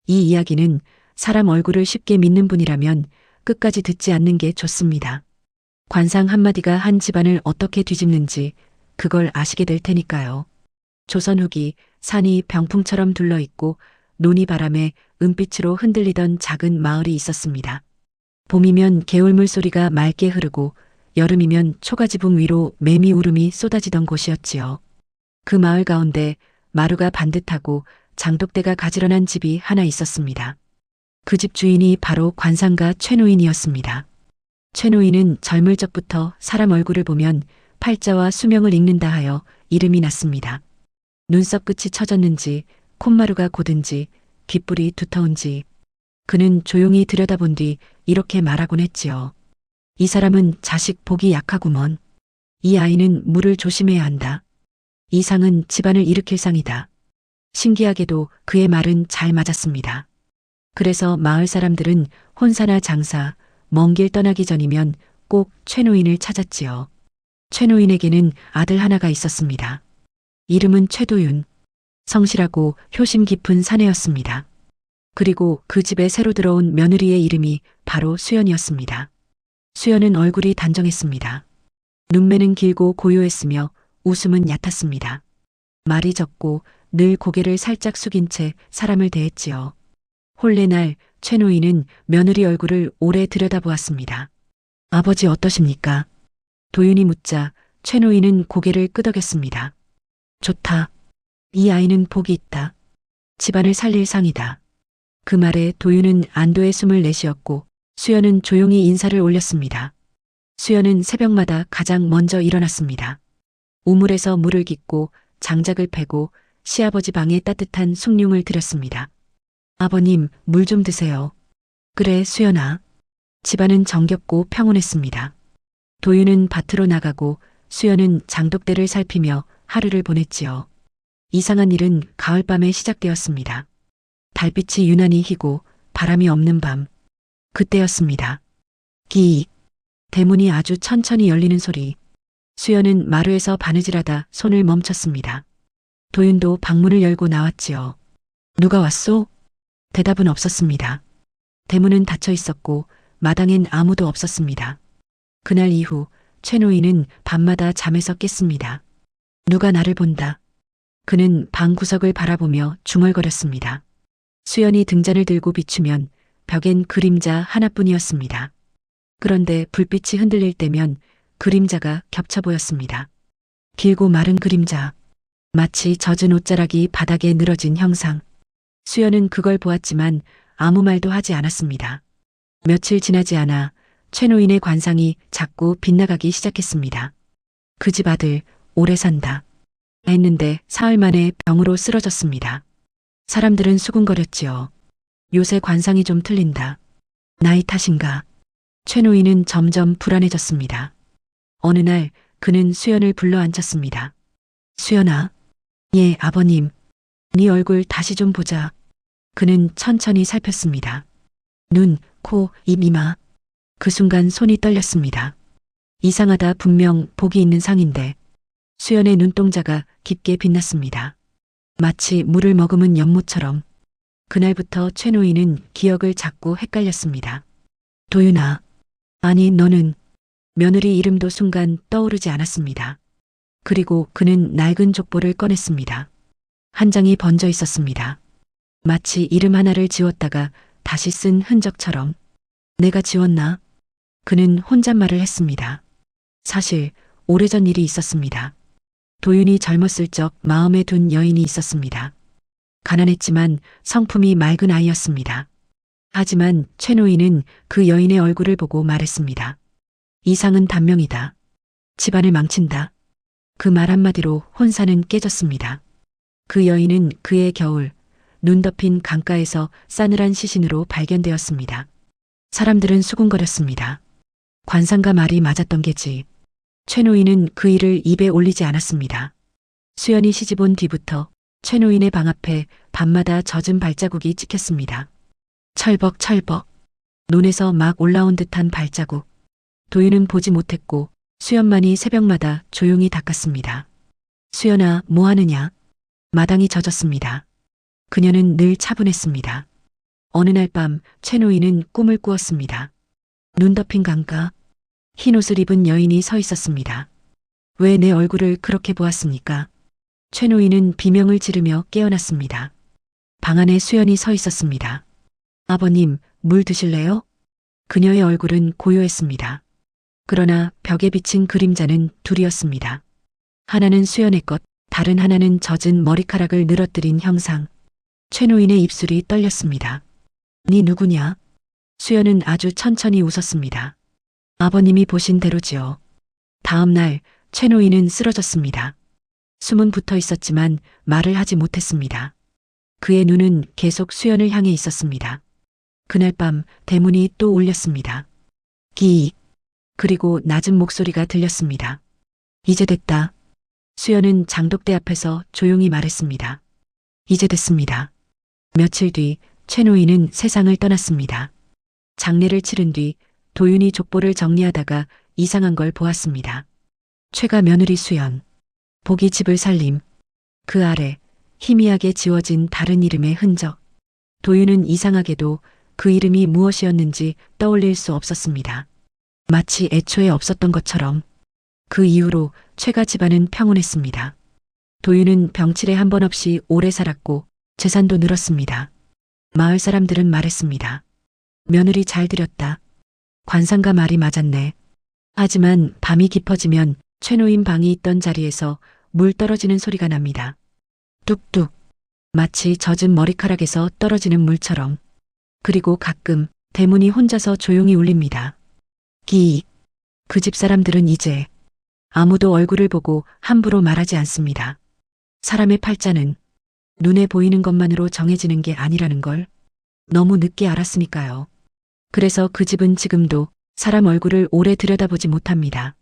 이 이야기는 사람 얼굴을 쉽게 믿는 분이라면 끝까지 듣지 않는 게 좋습니다. 관상 한마디가 한 집안을 어떻게 뒤집는지 그걸 아시게 될 테니까요. 조선 후기 산이 병풍처럼 둘러있고 논이 바람에 은빛으로 흔들리던 작은 마을이 있었습니다. 봄이면 개울물 소리가 맑게 흐르고 여름이면 초가지붕 위로 매미 울음이 쏟아지던 곳이었지요. 그 마을 가운데 마루가 반듯하고 장독대가 가지런한 집이 하나 있었습니다. 그 집 주인이 바로 관상가 최노인이었습니다. 최노인은 젊을 적부터 사람 얼굴을 보면 팔자와 수명을 읽는다 하여 이름이 났습니다. 눈썹 끝이 처졌는지 콧마루가 고든지 귓불이 두터운지 그는 조용히 들여다본 뒤 이렇게 말하곤 했지요. 이 사람은 자식 복이 약하구먼. 이 아이는 물을 조심해야 한다. 이 상은 집안을 일으킬 상이다. 신기하게도 그의 말은 잘 맞았습니다. 그래서 마을 사람들은 혼사나 장사, 먼 길 떠나기 전이면 꼭 최노인을 찾았지요. 최노인에게는 아들 하나가 있었습니다. 이름은 최도윤. 성실하고 효심 깊은 사내였습니다. 그리고 그 집에 새로 들어온 며느리의 이름이 바로 수연이었습니다. 수연은 얼굴이 단정했습니다. 눈매는 길고 고요했으며 웃음은 얕았습니다. 말이 적고 늘 고개를 살짝 숙인 채 사람을 대했지요. 혼례날 최노인은 며느리 얼굴을 오래 들여다보았습니다. 아버지 어떠십니까? 도윤이 묻자 최노인은 고개를 끄덕였습니다. 좋다. 이 아이는 복이 있다. 집안을 살릴 상이다. 그 말에 도윤은 안도의 숨을 내쉬었고 수연은 조용히 인사를 올렸습니다. 수연은 새벽마다 가장 먼저 일어났습니다. 우물에서 물을 깃고 장작을 패고 시아버지 방에 따뜻한 숭늉을 드렸습니다. 아버님, 물 좀 드세요. 그래, 수연아. 집안은 정겹고 평온했습니다. 도윤은 밭으로 나가고 수연은 장독대를 살피며 하루를 보냈지요. 이상한 일은 가을밤에 시작되었습니다. 달빛이 유난히 희고 바람이 없는 밤. 그때였습니다. 기익. 대문이 아주 천천히 열리는 소리. 수연은 마루에서 바느질하다 손을 멈췄습니다. 도윤도 방문을 열고 나왔지요. 누가 왔소? 대답은 없었습니다. 대문은 닫혀 있었고 마당엔 아무도 없었습니다. 그날 이후 최노인은 밤마다 잠에서 깼습니다. 누가 나를 본다. 그는 방 구석을 바라보며 중얼거렸습니다. 수연이 등잔을 들고 비추면 벽엔 그림자 하나뿐이었습니다. 그런데 불빛이 흔들릴 때면 그림자가 겹쳐 보였습니다. 길고 마른 그림자. 마치 젖은 옷자락이 바닥에 늘어진 형상. 수연은 그걸 보았지만 아무 말도 하지 않았습니다. 며칠 지나지 않아 최노인의 관상이 자꾸 빗나가기 시작했습니다. 그 집 아들 오래 산다. 했는데 사흘 만에 병으로 쓰러졌습니다. 사람들은 수군거렸지요. 요새 관상이 좀 틀린다. 나이 탓인가? 최노인은 점점 불안해졌습니다. 어느 날 그는 수연을 불러 앉혔습니다. 수연아. 예, 아버님. 네 얼굴 다시 좀 보자. 그는 천천히 살폈습니다. 눈, 코, 입, 이마. 그 순간 손이 떨렸습니다. 이상하다. 분명 복이 있는 상인데 수연의 눈동자가 깊게 빛났습니다. 마치 물을 머금은 연못처럼. 그날부터 최노인은 기억을 자꾸 헷갈렸습니다. 도윤아. 아니 너는. 며느리 이름도 순간 떠오르지 않았습니다. 그리고 그는 낡은 족보를 꺼냈습니다. 한 장이 번져 있었습니다. 마치 이름 하나를 지웠다가 다시 쓴 흔적처럼. 내가 지웠나? 그는 혼잣말을 했습니다. 사실 오래전 일이 있었습니다. 도윤이 젊었을 적 마음에 둔 여인이 있었습니다. 가난했지만 성품이 맑은 아이였습니다. 하지만 최노인은 그 여인의 얼굴을 보고 말했습니다. 이상은 단명이다. 집안을 망친다. 그 말 한마디로 혼사는 깨졌습니다. 그 여인은 그해 겨울 눈 덮인 강가에서 싸늘한 시신으로 발견되었습니다. 사람들은 수군거렸습니다. 관상가 말이 맞았던 게지. 최노인은 그 일을 입에 올리지 않았습니다. 수연이 시집 온 뒤부터 최노인의 방 앞에 밤마다 젖은 발자국이 찍혔습니다. 철벅철벅. 논에서 막 올라온 듯한 발자국. 도윤은 보지 못했고 수연만이 새벽마다 조용히 닦았습니다. 수연아, 뭐 하느냐? 마당이 젖었습니다. 그녀는 늘 차분했습니다. 어느 날 밤 최 노인은 꿈을 꾸었습니다. 눈 덮인 강가, 흰 옷을 입은 여인이 서 있었습니다. 왜 내 얼굴을 그렇게 보았습니까? 최 노인은 비명을 지르며 깨어났습니다. 방 안에 수연이 서 있었습니다. 아버님, 물 드실래요? 그녀의 얼굴은 고요했습니다. 그러나 벽에 비친 그림자는 둘이었습니다. 하나는 수연의 것, 다른 하나는 젖은 머리카락을 늘어뜨린 형상. 최 노인의 입술이 떨렸습니다. 네 누구냐? 수연은 아주 천천히 웃었습니다. 아버님이 보신 대로지요. 다음 날 최 노인은 쓰러졌습니다. 숨은 붙어 있었지만 말을 하지 못했습니다. 그의 눈은 계속 수연을 향해 있었습니다. 그날 밤 대문이 또 울렸습니다. 기익. 그리고 낮은 목소리가 들렸습니다. 이제 됐다. 수연은 장독대 앞에서 조용히 말했습니다. 이제 됐습니다. 며칠 뒤 최 노인은 세상을 떠났습니다. 장례를 치른 뒤 도윤이 족보를 정리하다가 이상한 걸 보았습니다. 최가 며느리 수연, 복이 집을 살림, 그 아래 희미하게 지워진 다른 이름의 흔적. 도윤은 이상하게도 그 이름이 무엇이었는지 떠올릴 수 없었습니다. 마치 애초에 없었던 것처럼. 그 이후로 최가 집안은 평온했습니다. 도윤은 병치레 한 번 없이 오래 살았고 재산도 늘었습니다. 마을 사람들은 말했습니다. 며느리 잘 들였다. 관상가 말이 맞았네. 하지만 밤이 깊어지면 최 노인 방이 있던 자리에서 물 떨어지는 소리가 납니다. 뚝뚝. 마치 젖은 머리카락에서 떨어지는 물처럼. 그리고 가끔 대문이 혼자서 조용히 울립니다. 기익. 그 집 사람들은 이제 아무도 얼굴을 보고 함부로 말하지 않습니다. 사람의 팔자는 눈에 보이는 것만으로 정해지는 게 아니라는 걸 너무 늦게 알았으니까요. 그래서 그 집은 지금도 사람 얼굴을 오래 들여다보지 못합니다.